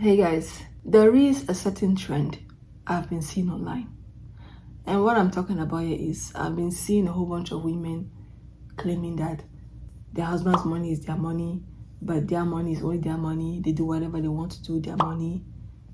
Hey guys, there is a certain trend I've been seeing online. And what I'm talking about here is I've been seeing a whole bunch of women claiming that their husband's money is their money, but their money is only their money. They do whatever they want to do with their money.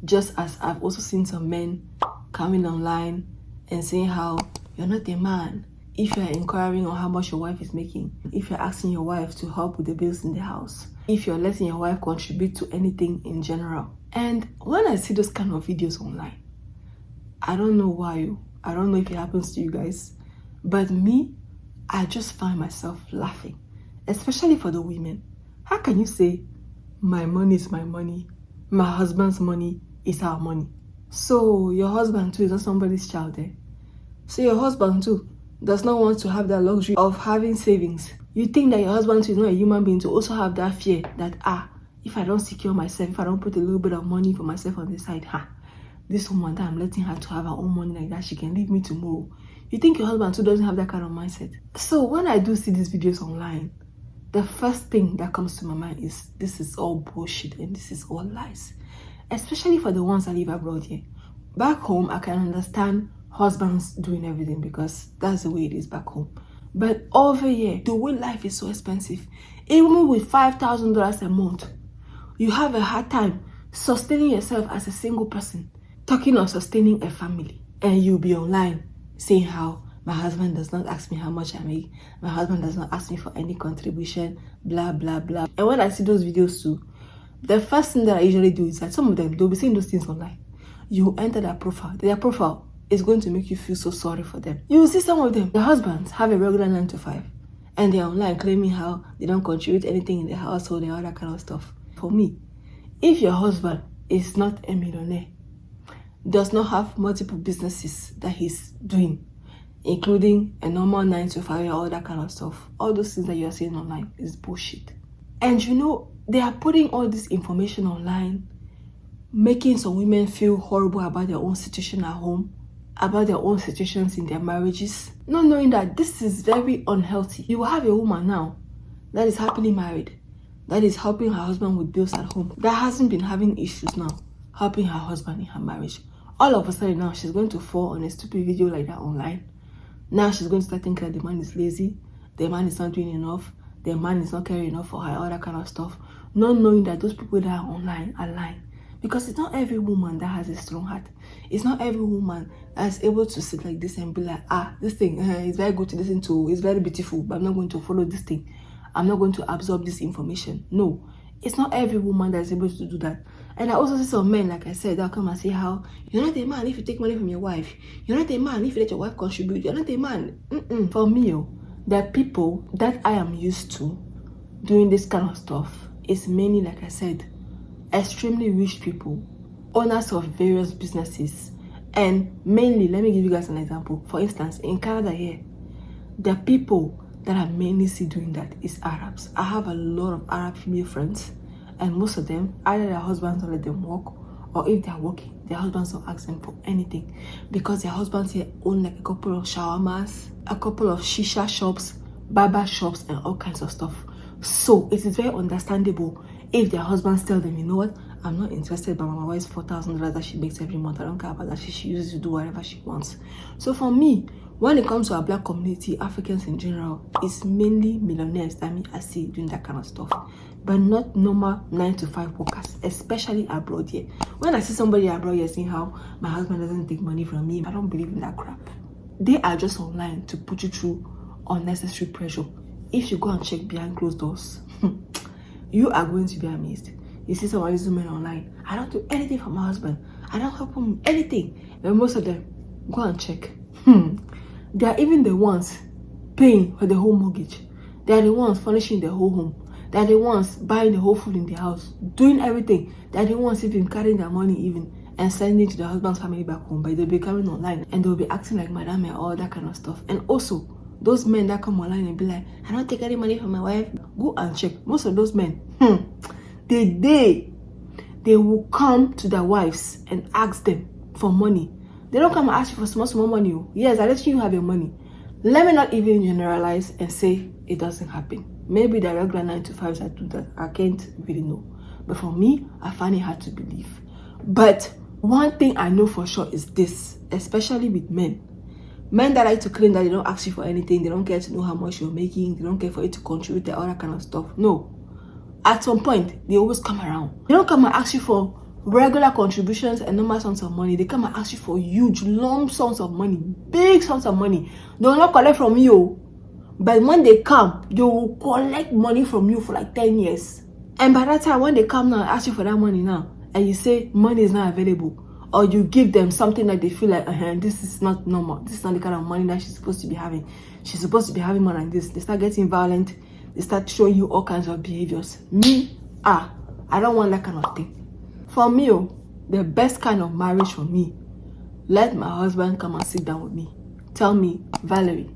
Just as I've also seen some men coming online and saying how you're not a man if you're inquiring on how much your wife is making, if you're asking your wife to help with the bills in the house, if you're letting your wife contribute to anything in general. And when I see those kind of videos online, I don't know why, I don't know if it happens to you guys, but me, I just find myself laughing, especially for the women. How can you say, my money is my money, my husband's money is our money? So your husband too is not somebody's child there. So your husband too does not want to have that luxury of having savings. You think that your husband too is not a human being to also have that fear that, if I don't secure myself, if I don't put a little bit of money for myself on the side, this woman that I'm letting her to have her own money like that, she can leave me tomorrow. You think your husband too doesn't have that kind of mindset? So when I do see these videos online, the first thing that comes to my mind is this is all bullshit and this is all lies. Especially for the ones that live abroad here. Back home, I can understand husbands doing everything because that's the way it is back home. But over here, the way life is so expensive, even with $5,000 a month, you have a hard time sustaining yourself as a single person, talking of sustaining a family, and you'll be online saying how my husband does not ask me how much I make, my husband does not ask me for any contribution, blah, blah, blah. And when I see those videos too, the first thing that I usually do is that some of them, they'll be saying those things online. You enter their profile is going to make you feel so sorry for them. You will see some of them, their husbands have a regular 9 to 5, and they're online claiming how they don't contribute anything in the household and all that kind of stuff. For me, if your husband is not a millionaire, does not have multiple businesses that he's doing, including a normal 9 to 5 and all that kind of stuff, all those things that you're seeing online is bullshit. And you know, they are putting all this information online, making some women feel horrible about their own situation at home, about their own situations in their marriages, not knowing that this is very unhealthy. You will have a woman now that is happily married, that is helping her husband with bills at home, that hasn't been having issues now, helping her husband in her marriage. All of a sudden now, she's going to fall on a stupid video like that online. Now she's going to start thinking that the man is lazy, the man is not doing enough, the man is not caring enough for her, all that kind of stuff, not knowing that those people that are online are lying. Because it's not every woman that has a strong heart. It's not every woman that's able to sit like this and be like, this thing is very good to listen to, it's very beautiful, but I'm not going to follow this thing. I'm not going to absorb this information. No, it's not every woman that's able to do that. And I also see some men, like I said, they'll come and say how, you're not a man if you take money from your wife. You're not a man if you let your wife contribute. You're not a man. For me, the people that I am used to doing this kind of stuff is mainly, like I said, extremely rich people, owners of various businesses, and mainly, let me give you guys an example. For instance, in Canada here, the people that I mainly see doing that is Arabs. I have a lot of Arab female friends, and most of them, either their husbands don't let them work, or if they're working, their husbands don't ask them for anything, because their husbands here own like a couple of shawarmas, a couple of shisha shops, barber shops, and all kinds of stuff. So it is very understandable if their husbands tell them, you know what, I'm not interested by my wife's $4,000 that she makes every month. I don't care about that. She uses to do whatever she wants. So for me, when it comes to our black community, Africans in general, it's mainly millionaires that I see doing that kind of stuff, but not normal 9 to 5 workers, especially abroad here. When I see somebody abroad here saying how my husband doesn't take money from me, I don't believe in that crap. They are just online to put you through unnecessary pressure. If you go and check behind closed doors, you are going to be amazed. You see some of these women online, I don't do anything for my husband, I don't help him anything. And most of them, go and check. They are even the ones paying for the whole mortgage. They are the ones furnishing the whole home. They are the ones buying the whole food in the house, doing everything. They are the ones even carrying their money even and sending it to the husband's family back home. But they'll be coming online and they'll be acting like madam and all that kind of stuff. And also, those men that come online and be like, I don't take any money from my wife, go and check. Most of those men, they will come to their wives and ask them for money. They don't come and ask you for small money. Yes, I let you have your money. Let me not even generalize and say it doesn't happen. Maybe the regular 9 to 5s that do that, I can't really know. But for me, I find it hard to believe. But one thing I know for sure is this, especially with men. Men that like to claim that they don't ask you for anything, they don't care to know how much you're making, they don't care for you to contribute to all that kind of stuff. No. At some point, they always come around. They don't come and ask you for regular contributions and normal sums of money. They come and ask you for huge lump sums of money, big sums of money. They will not collect from you. But when they come, they will collect money from you for like 10 years. And by that time, when they come now and ask you for that money now, and you say money is not available, or you give them something that they feel like, this is not normal. This is not the kind of money that she's supposed to be having. She's supposed to be having more than this. They start getting violent. They start showing you all kinds of behaviors. I don't want that kind of thing. For me, the best kind of marriage for me, let my husband come and sit down with me. Tell me, Valerie,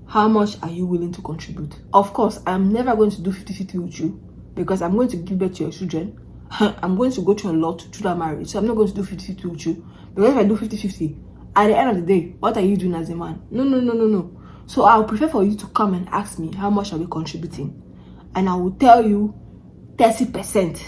how much are you willing to contribute? Of course, I'm never going to do 50-50 with you because I'm going to give birth to your children. I'm going to go through a lot through that marriage. So I'm not going to do 50-50 with you. Because if I do 50-50, at the end of the day, what are you doing as a man? No. So I'll prefer for you to come and ask me how much are we contributing. And I will tell you 30%.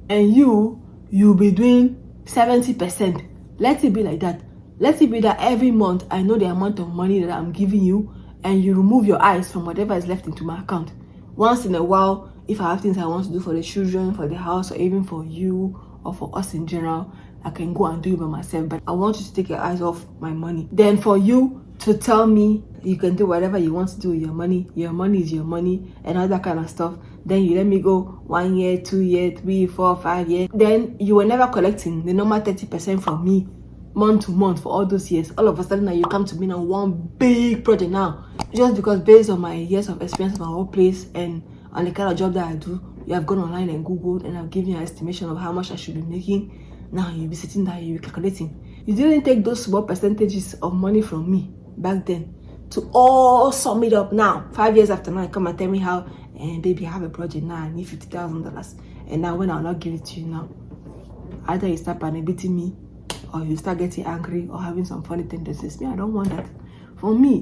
And you'll be doing 70%. Let it be like that. Let it be that every month I know the amount of money that I'm giving you, and you remove your eyes from whatever is left into my account. Once in a while, if I have things I want to do for the children, for the house, or even for you, or for us in general, I can go and do it by myself. But I want you to take your eyes off my money. Then for you to tell me you can do whatever you want to do with your money is your money, and all that kind of stuff. Then you let me go 1 year, 2 years, 3, 4, 5 years. Then you were never collecting the normal 30% from me month to month for all those years. All of a sudden now you come to me on one big project now, just because based on my years of experience in my workplace and on the kind of job that I do, you have gone online and Googled and I've given you an estimation of how much I should be making. Now you'll be sitting there, you'll be calculating. You didn't take those small percentages of money from me back then to all sum it up now. 5 years after now, you come and tell me how, and baby, I have a project now, I need $50,000. And now when I'll not give it to you now, either you start beating me, or you start getting angry or having some funny tendencies. Me, I don't want that. For me,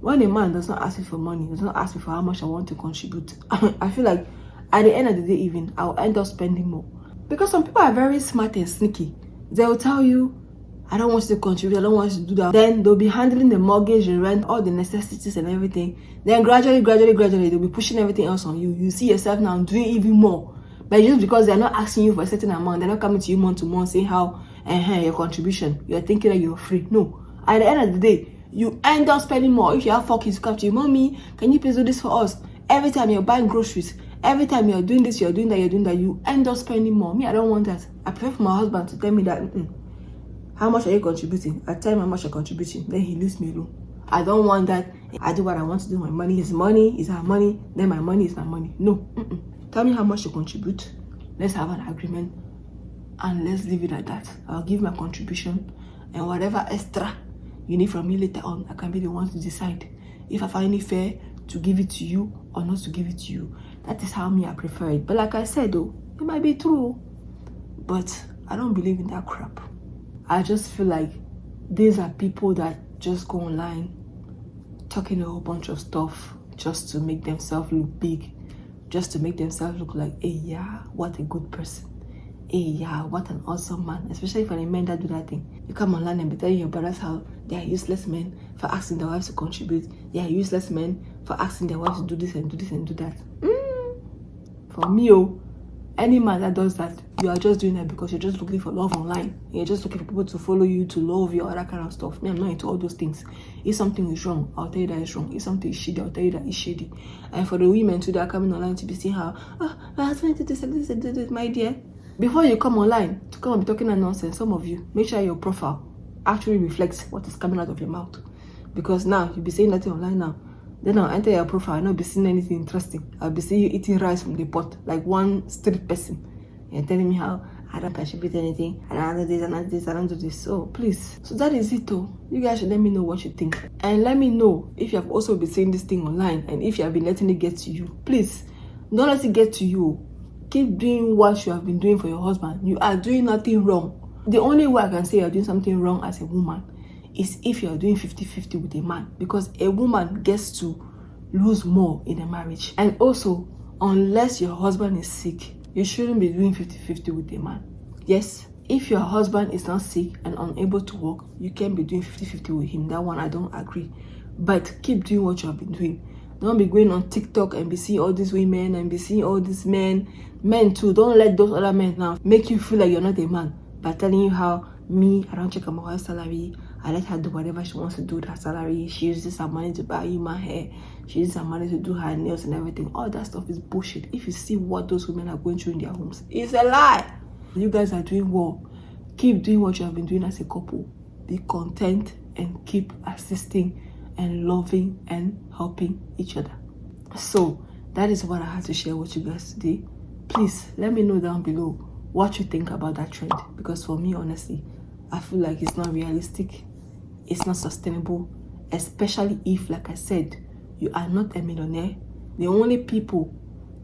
when a man does not ask me for money, does not ask me for how much I want to contribute, I feel like at the end of the day even, I'll end up spending more. Because some people are very smart and sneaky. They will tell you, I don't want you to contribute, I don't want you to do that. Then they'll be handling the mortgage, the rent, all the necessities and everything. Then gradually, they'll be pushing everything else on you. You see yourself now doing even more. But just because they're not asking you for a certain amount, they're not coming to you month to month saying how your contribution, you're thinking that you're free. No. At the end of the day, you end up spending more. If you have 4 kids, come to you, mommy, can you please do this for us? Every time you're buying groceries, every time you're doing this, you're doing that, you end up spending more. Me, I don't want that. I prefer for my husband to tell me that, how much are you contributing? I tell him how much you're contributing, then he leaves me alone. I don't want that. I do what I want to do. My money is money, is our money, then my money is my money. No. Tell me how much you contribute. Let's have an agreement. And let's leave it at that. I'll give my contribution, and whatever extra you need from me later on, I can be the one to decide if I find it fair to give it to you or not to give it to you. That is how I prefer it. But like I said though, it might be true, but I don't believe in that crap. I just feel like these are people that just go online talking a whole bunch of stuff just to make themselves look big, just to make themselves look like, hey, yeah, what a good person. Hey, yeah, what an awesome man. Especially for the men that do that thing. You come online and be telling your brothers how they are useless men for asking their wives to contribute. They are useless men for asking their wives to do this and do this and do that. For me, any man that does that, you are just doing that because you're just looking for love online. You're just looking for people to follow you, to love you, all that kind of stuff. Me, I'm not into all those things. If something is wrong, I'll tell you that it's wrong. If something is shady, I'll tell you that it's shady. And for the women too, that are coming online to be seeing how, my husband did this and this and this, my dear. Before you come online to come and be talking that nonsense, some of you, make sure your profile actually reflects what is coming out of your mouth. Because now, you'll be saying nothing online now. Then I'll enter your profile and I'll be seeing anything interesting. I'll be seeing you eating rice from the pot, like one street person. You're telling me how I don't contribute anything, and I don't do this, and I do this, I don't do this. So please. So that is it though. You guys should let me know what you think. And let me know if you have also been saying this thing online and if you have been letting it get to you. Please, don't let it get to you. Keep doing what you have been doing for your husband. You are doing nothing wrong. The only way I can say you're doing something wrong as a woman is if you're doing 50-50 with a man, because a woman gets to lose more in a marriage. And also, unless your husband is sick, you shouldn't be doing 50-50 with a man. Yes, if your husband is not sick and unable to work, you can be doing 50-50 with him. That one I don't agree. But keep doing what you have been doing. Don't be going on TikTok and be seeing all these women and be seeing all these men too. Don't let those other men now make you feel like you're not a man by telling you how I don't check on my wife's salary. I let her do whatever she wants to do with her salary. She uses her money to buy you my hair. She uses her money to do her nails and everything. All that stuff is bullshit. If you see what those women are going through in their homes, it's a lie. You guys are doing well. Keep doing what you have been doing as a couple. Be content and keep assisting and loving and helping each other. So that is what I had to share with you guys today. Please let me know down below what you think about that trend, because for me, honestly, I feel like it's not realistic, it's not sustainable, especially if, like I said, you are not a millionaire. The only people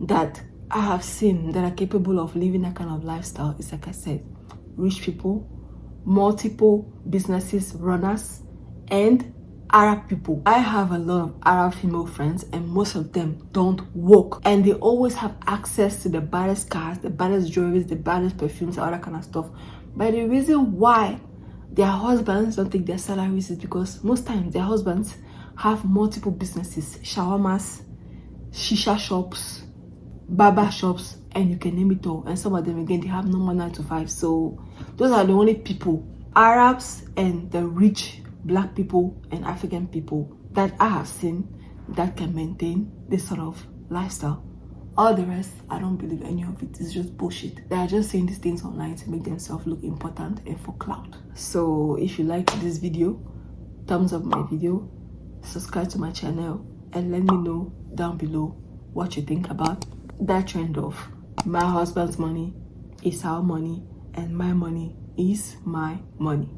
that I have seen that are capable of living that kind of lifestyle is, like I said, rich people, multiple businesses runners, and Arab people. I have a lot of Arab female friends, and most of them don't work, and they always have access to the baddest cars, the baddest jewelry, the baddest perfumes, all that kind of stuff. But the reason why their husbands don't take their salaries is because most times their husbands have multiple businesses, shawarmas, shisha shops, barber shops, and you can name it all. And some of them, again, they have normal 9 to 5. So those are the only people, Arabs and the rich Black people and African people, that I have seen that can maintain this sort of lifestyle. All the rest, I don't believe any of it. It's just bullshit. They are just saying these things online to make themselves look important and for clout. So if you like this video, thumbs up my video, subscribe to my channel, and let me know down below what you think about that trend of my husband's money is our money and my money is my money.